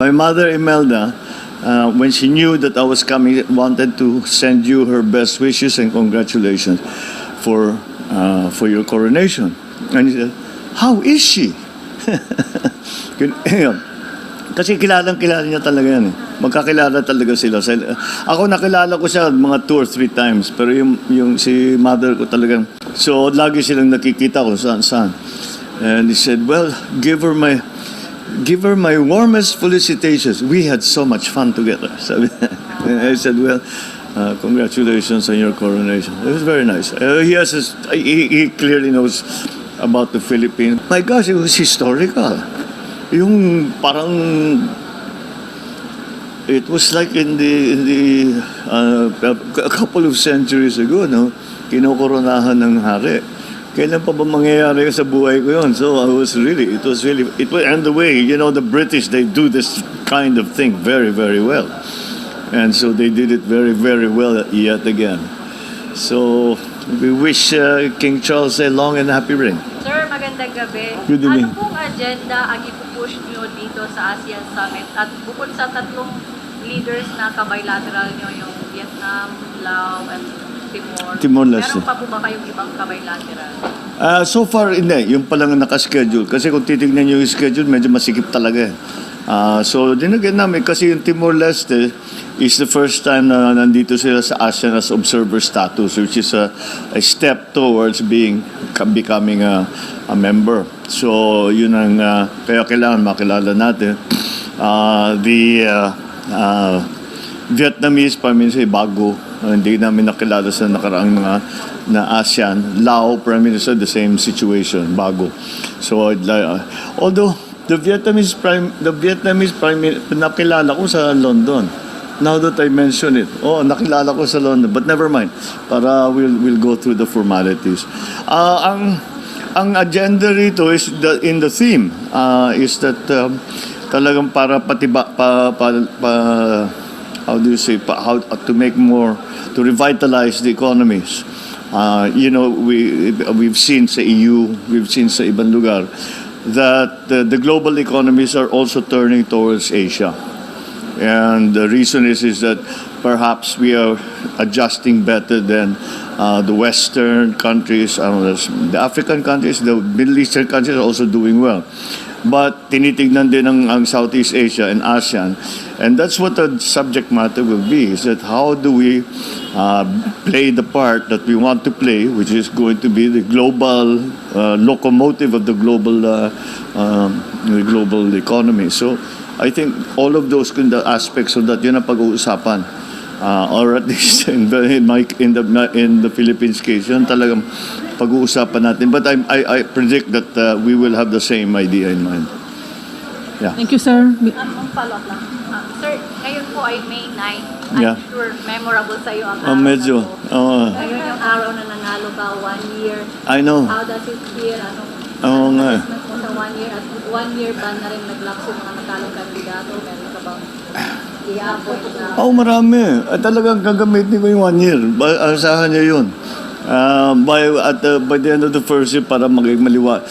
My mother, Imelda, when she knew that I was coming, wanted to send you her best wishes and congratulations for your coronation. And he said, "How is she?" Kasi kilala niya talaga yan. Magkakilala talaga sila. Ako nakilala ko siya mga 2 or 3 times. Pero yung si mother ko talagang, so lagi silang nakikita ko saan. And he said, "Well, give her my warmest felicitations. We had so much fun together." I said, "Well, congratulations on your coronation." It was very nice. He clearly knows about the Philippines. My gosh, it was historical. Yung parang it was like in the a couple of centuries ago, no? Kinokoronahan ng hari. Kailan pa ba mangyayari sa buhay ko yun? So it was and the way, the British, they do this kind of thing very, very well. And so they did it very, very well yet again. So we wish King Charles a long and happy reign. Sir, magandang gabi. Good evening. Ano pong agenda ang ipupush nyo dito sa ASEAN Summit? At bukod sa 3 leaders na kabilateral nyo, yung Vietnam, Laos, at Timor-Leste. Meron pa po ba kayong ibang kabilateral? So far, hindi. Yung palang nakaschedule. Kasi kung titignan nyo yung schedule, medyo masikip talaga. So, dinagyan namin. Kasi yung Timor-Leste is the first time na nandito sila sa ASEAN as observer status, which is a step towards becoming a member. So, yun ang kaya kailangan makilala natin. The Vietnamese, Prime Minister, bago. Hindi namin nakilala sa nakaraang na ASEAN. Lao, Prime Minister, the same situation, bago. So, although the Vietnamese Prime Minister, nakilala ko sa London. Now that I mention it, nakilala ko sa London, but never mind. Para we'll go through the formalities. Ang agenda rito is in the theme is that talagang para how do you say, how to make more, to revitalize the economies. We've seen sa EU, we've seen sa ibang lugar that the global economies are also turning towards Asia. And the reason is that perhaps we are adjusting better than the Western countries, the African countries, the Middle Eastern countries are also doing well. But tinitignan din ang Southeast Asia and ASEAN. And that's what the subject matter will be, is that how do we play the part that we want to play, which is going to be the global locomotive of the global economy. So I think all of those aspects of that, yun ang pag-uusapan. Or at least in the Philippines case, yun talagang pag-uusapan natin. But I predict that we will have the same idea in mind. Yeah. Thank you, sir. Follow-up lang. Sir, ngayon po ay May 9. Yeah. I'm sure memorable sa iyo ang araw Medyo. na to. Ngayon yung araw na nanalo ka, 1 year. I know. How does it feel? Nga. Assessment mo sa 1 year? At 1 year ba na rin naglakso mga natalong kandidato? Meron ka bang ihapon na? Marami. Talagang gagamitin ko yung 1 year. Asahan niya yun. By the end of the first year, para maging maliwa.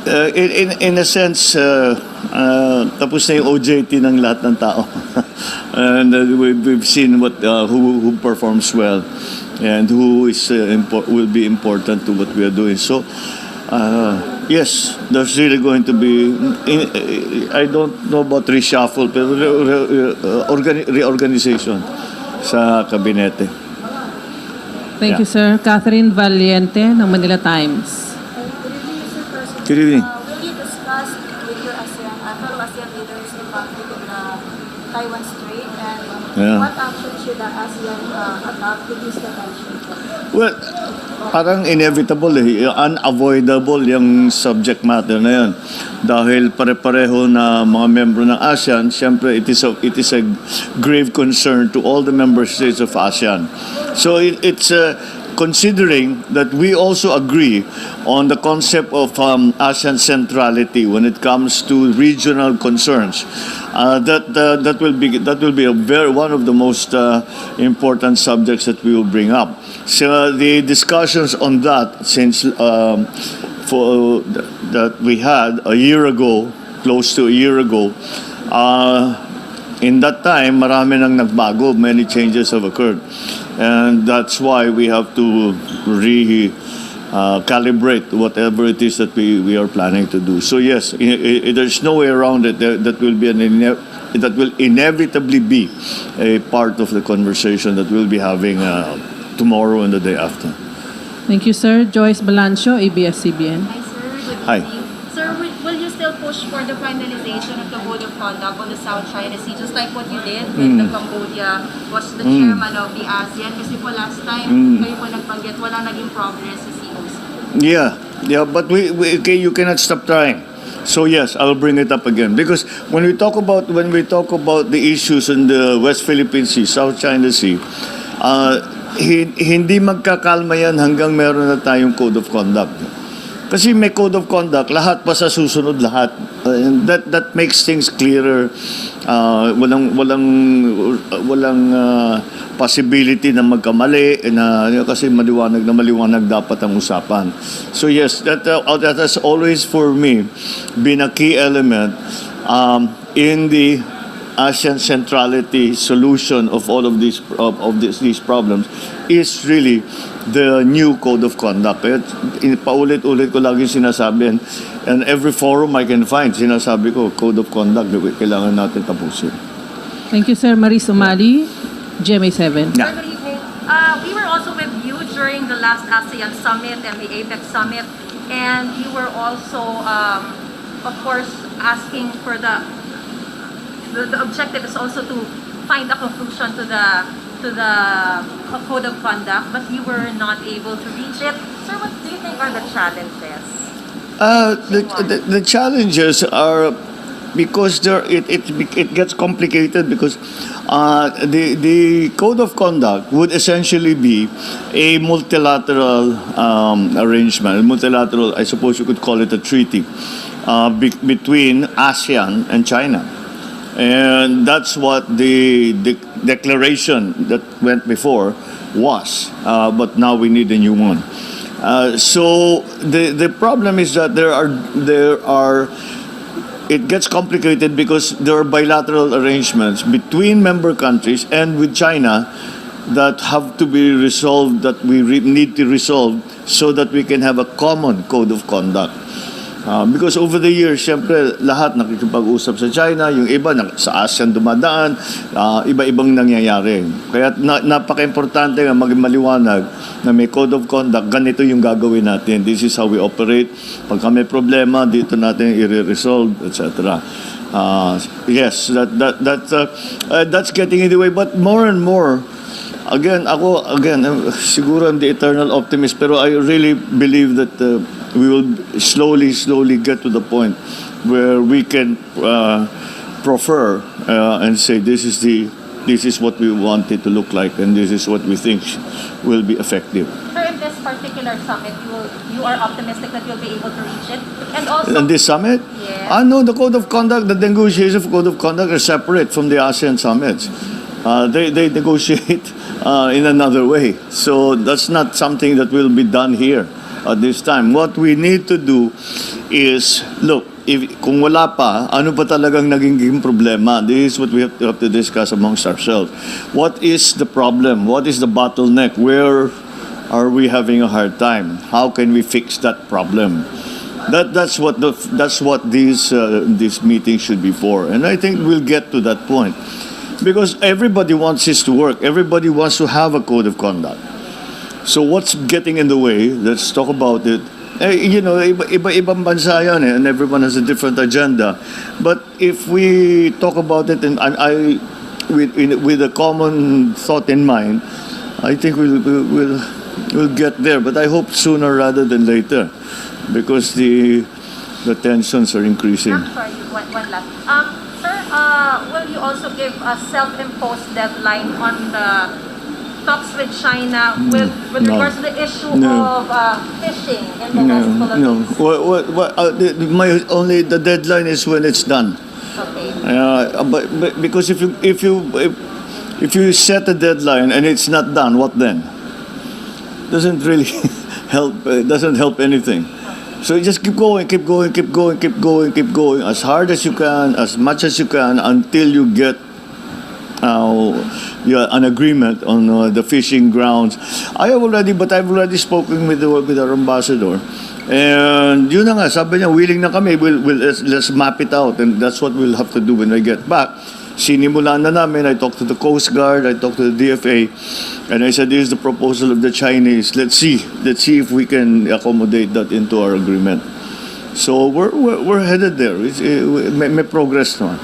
In a sense, tapos na yung OJT ng lahat ng tao. And we've seen who performs well and who is will be important to what we are doing. So, yes, there's really going to be, I don't know about reshuffle, pero reorganization sa kabinete. Thank you, sir. Catherine Valiente ng Manila Times. Good evening. Will you discuss with your fellow ASEAN leaders the conflict in Taiwan Strait and what action should the ASEAN adopt to ease the tension? Well, parang inevitable unavoidable yung subject matter na yan. Dahil pare-pareho na mga membro ng ASEAN, siyempre it is a grave concern to all the member states of ASEAN. So it's considering that we also agree on the concept of ASEAN centrality when it comes to regional concerns. That will be one of the most important subjects that we will bring up. So the discussions on that that we had a year ago, close to a year ago, In that time, marami nang nagbago, many changes have occurred. And that's why we have to calibrate whatever it is that we are planning to do. So yes, there's no way around it. That will be that will inevitably be a part of the conversation that we'll be having tomorrow and the day after. Thank you, sir. Joyce Balancio, ABS-CBN. Hi, sir. Good Hi. evening. Sir, will you still push for the finalization of the code of conduct on the South China Sea, just like what you did when the Cambodia was the chairman of the ASEAN? Kasi po last time, kayo po nagbanggit, wala naging progress sa COC. Yeah, but okay, you cannot stop trying. So yes, I'll bring it up again because when we talk about the issues in the West Philippine Sea, South China Sea, hindi magkakalma yan hanggang meron na tayong code of conduct. Kasi may code of conduct, lahat pa sa susunod lahat. And that makes things clearer. Walang possibility na magkamali na kasi maliwanag dapat ang usapan. So yes, that has always for me been a key element in the ASEAN centrality solution of all of these problems is really the new code of conduct. Paulit-ulit ko lagi sinasabi and every forum I can find, sinasabi ko, code of conduct, kailangan natin tapusin. Thank you, sir. Maris Umali, GMA7. Yeah. Good evening. We were also with you during the last ASEAN Summit and the APEC Summit, and you were also, of course, asking for the objective is also to find a conclusion to the code of conduct, but you were not able to reach it. Sir, what do you think are the challenges? The challenges are because it gets complicated because the code of conduct would essentially be a multilateral arrangement, multilateral, I suppose you could call it a treaty between ASEAN and China. And that's what the declaration that went before was, but now we need a new one. So the problem is that there are it gets complicated because there are bilateral arrangements between member countries and with China that have to be resolved, that we need to resolve so that we can have a common code of conduct. Because over the years, siyempre, lahat nakikipag-usap sa China, yung iba sa ASEAN dumadaan, iba-ibang nangyayari. Kaya napaka-importante nga maging maliwanag na may code of conduct, ganito yung gagawin natin. This is how we operate. Pagka may problema, dito natin i-resolve, etc. Yes, that's getting in the way. But more and more, again, siguro I'm the eternal optimist, pero I really believe that we will slowly get to the point where we can proffer and say this is what we want it to look like and this is what we think will be effective. Sir, in this particular summit, you are optimistic that you'll be able to reach it? And also... And this summit? Yes. No, the code of conduct, the negotiations of code of conduct are separate from the ASEAN summits. They negotiate in another way. So that's not something that will be done here at this time. What we need to do is, look, kung wala pa, ano pa talagang naging problema? This is what we have to discuss amongst ourselves. What is the problem? What is the bottleneck? Where are we having a hard time? How can we fix that problem? That's what this meeting should be for. And I think we'll get to that point. Because everybody wants this to work. Everybody wants to have a code of conduct. So what's getting in the way? Let's talk about it. Iba-ibang bansa yan and everyone has a different agenda. But if we talk about it and with a common thought in mind, I think we'll get there. But I hope sooner rather than later, because the tensions are increasing. I'm sorry, one last. Sir, will you also give a self-imposed deadline on the talks with China with regards to the issue of fishing in the West Philippines? The deadline is when it's done. Okay. But because if you set a deadline and it's not done, what then? Doesn't really help. It doesn't help anything. So just keep going, keep going, keep going, keep going, keep going, as hard as you can, as much as you can, until you get an agreement on the fishing grounds. I've already spoken with our ambassador. And yun na nga, sabi niya, willing na kami, let's map it out. And that's what we'll have to do when I get back. Sinimulan na namin, I talked to the Coast Guard, I talked to the DFA, and I said, this is the proposal of the Chinese. Let's see if we can accommodate that into our agreement. So we're headed there. May progress naman.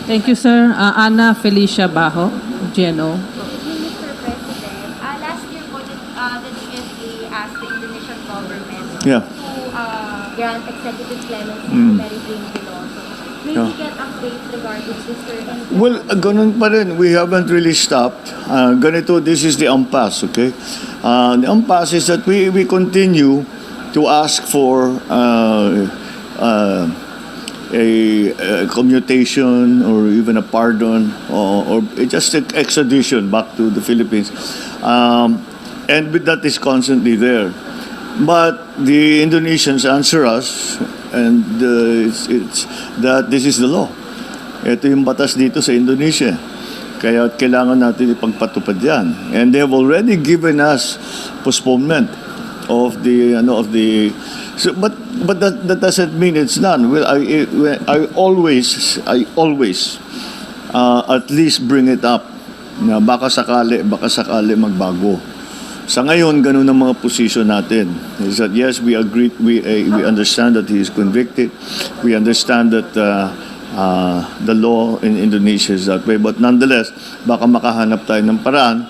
Thank you, sir. Ana Felicia Bajo, GNO. Mr. President, last year po, the DFA asked the Indonesian government Yeah. to grant executive clemency to Mary Jane Veloso. May Yeah. we get updates regarding this, sir? And Well, ganun pa rin. We haven't really stopped. Ganito, this is the impasse, okay? The impasse is that we continue to ask for a commutation or even a pardon or just an extradition back to the Philippines. And that is constantly there. But the Indonesians answer us, and it's that this is the law. Ito yung batas dito sa Indonesia. Kaya kailangan natin ipagpatupad yan. And they have already given us postponement of the so, but that doesn't mean it's done. Well, I always at least bring it up na baka sakali magbago. Sa ngayon, ganun ang mga position natin. Is that yes, we agree, we understand that he is convicted. We understand that the law in Indonesia is that way. But nonetheless, baka makahanap tayo ng paraan.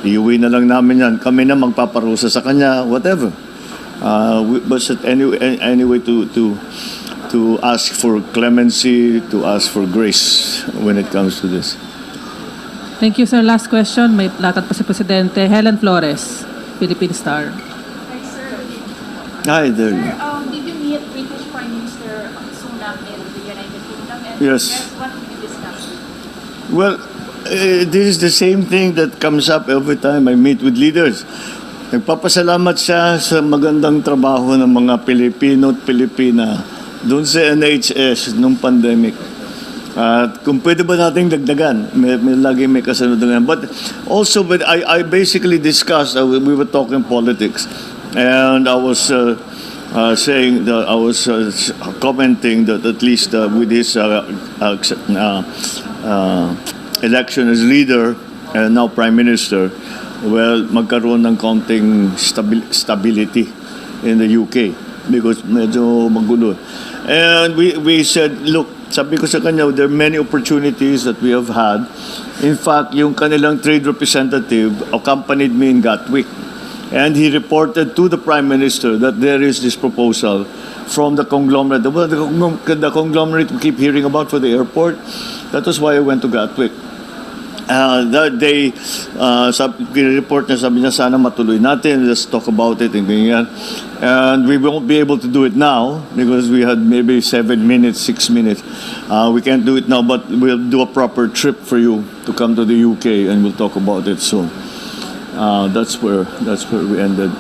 Iuwi na lang namin yan. Kami na magpaparusa sa kanya, whatever. But anyway, to ask for clemency, to ask for grace when it comes to this. Thank you, sir. Last question. May lakad pa si Presidente. Helen Flores, Philippine Star. Hi there. Did you meet British Prime Minister Sunak in the United Kingdom? And Yes. what did you discuss? Well, this is the same thing that comes up every time I meet with leaders. Nagpapasalamat siya sa magandang trabaho ng mga Pilipino at Pilipina doon sa NHS nung pandemic. At kung pwede ba nating dagdagan, lagi may kasunod na. But also, I basically discussed, we were talking politics. And I was saying that I was commenting that at least with his election as leader and now Prime Minister, well, magkaroon ng konting stability in the UK because medyo magulo. And we said, look, sabi ko sa kanya, there are many opportunities that we have had. In fact, yung kanilang trade representative accompanied me in Gatwick. And he reported to the Prime Minister that there is this proposal from the conglomerate. The conglomerate we keep hearing about for the airport. That was why I went to Gatwick. That day, report niya, sabi niya, sana matuloy natin, let's talk about it, and ganyan. And we won't be able to do it now because we had maybe 7 minutes, 6 minutes. We can't do it now, but we'll do a proper trip for you to come to the UK, and we'll talk about it soon. That's where we ended.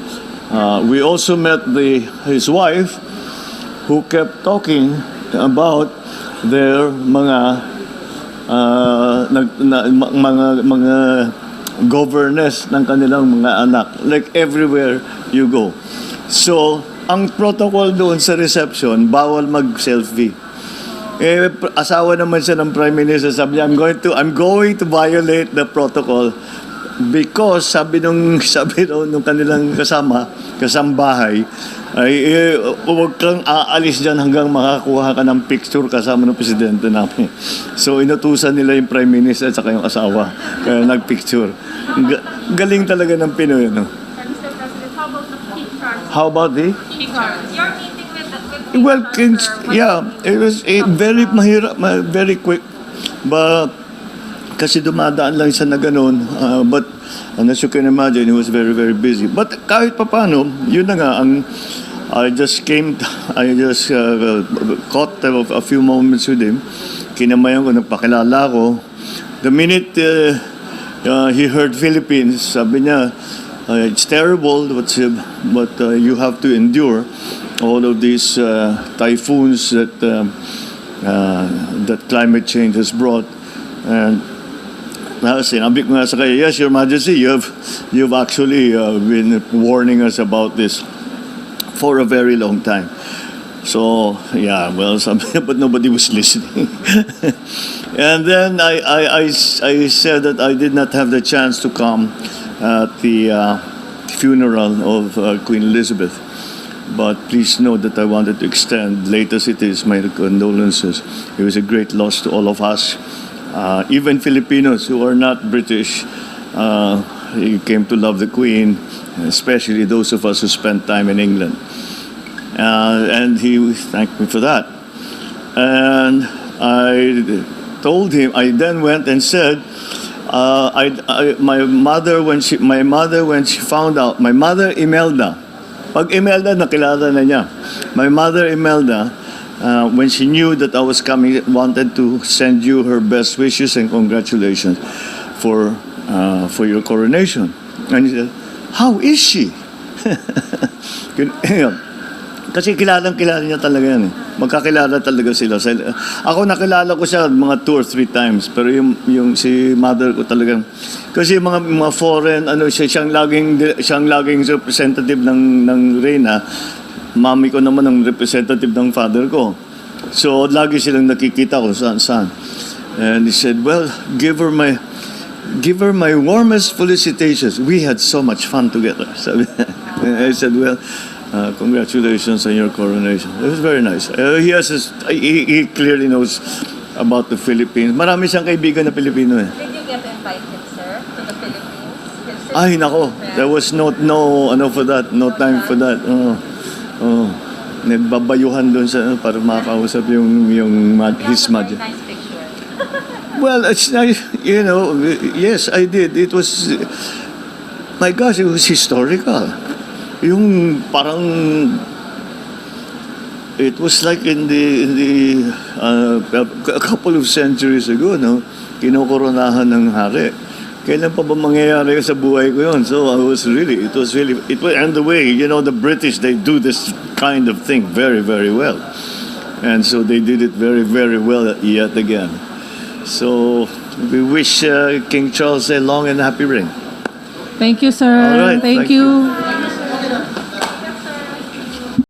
We also met his wife, who kept talking about their mga governess ng kanilang mga anak, like everywhere you go. So, ang protocol doon sa reception, bawal mag-selfie. Asawa naman siya ng Prime Minister, sabi niya, I'm going to violate the protocol because sabi nung kanilang kasambahay, ay huwag kang aalis dyan hanggang makakuha ka ng picture kasama ng presidente namin. So inutusan nila yung Prime Minister at saka yung asawa. Kaya nagpicture. Galing talaga ng Pinoy, no? Mr. President, how about the pictures? How about the? Pictures. Your meeting with Well, sir, yeah, it was very mahirap, very quick. But kasi dumadaan lang siya na ganun. But as you can imagine, he was very, very busy. But kahit papano, yun na nga, I just caught a few moments with him. Kinamayan ko, nagpakilala ko. The minute he heard Philippines, sabi niya, it's terrible, but you have to endure. all of these typhoons that climate change has brought. And sinabi ko nga sa kanya, yes, Your Majesty, you've actually been warning us about this for a very long time. So, yeah, well, but nobody was listening. And then I said that I did not have the chance to come at the funeral of Queen Elizabeth. But please note that I wanted to extend, late as it is, my condolences. It was a great loss to all of us. Even Filipinos who are not British came to love the Queen, especially those of us who spent time in England. And he thanked me for that. And I told him, I then went and said, my mother when she found out, my mother Imelda, pag Imelda nakilala na niya, my mother Imelda, when she knew that I was coming, wanted to send you her best wishes and congratulations for your coronation. And he said, how is she? Kasi kilala niya talaga yan. Magkakilala talaga sila. Ako nakilala ko siya mga 2 or 3 times. Pero yung si mother ko talagang, kasi mga foreign, siyang laging representative ng Reyna. Mami ko naman ang representative ng father ko. So, lagi silang nakikita ko saan. And he said, well, give her my warmest felicitations. We had so much fun together. I said, well, congratulations on your coronation. It was very nice. He clearly knows about the Philippines. Marami siyang kaibigan na Pilipino eh. Did you get invited, sir, to the Philippines? Ay, nako. There was no for that. No time for that. Nagbabayuhan doon sa para makausap his mother. Nice picture. Well, it's nice, yes, I did. It was, my gosh, it was historical. Yung parang, it was like in the a couple of centuries ago, no? Kinokoronahan ng hari. Kailan pa ba mangyayari sa buhay ko yun? So it was, and the way, the British, they do this kind of thing very, very well. And so they did it very, very well yet again. So we wish King Charles a long and happy reign. Thank you, sir. All right, Thank thank you.